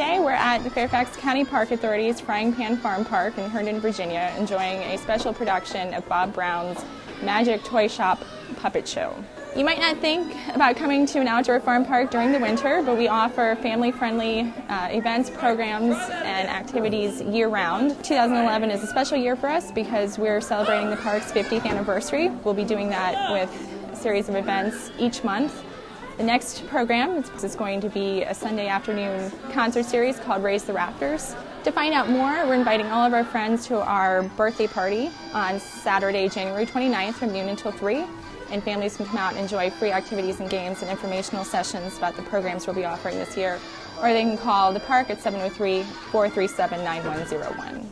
Today we're at the Fairfax County Park Authority's Frying Pan Farm Park in Herndon, Virginia, enjoying a special production of Bob Brown's Magic Toyshop puppet show. You might not think about coming to an outdoor farm park during the winter, but we offer family-friendly events, programs, and activities year-round. 2011 is a special year for us because we're celebrating the park's 50th anniversary. We'll be doing that with a series of events each month. The next program is going to be a Sunday afternoon concert series called Raise the Rafters. To find out more, we're inviting all of our friends to our birthday party on Saturday, January 29th from noon until 3. And families can come out and enjoy free activities and games and informational sessions about the programs we'll be offering this year. Or they can call the park at 703-437-9101.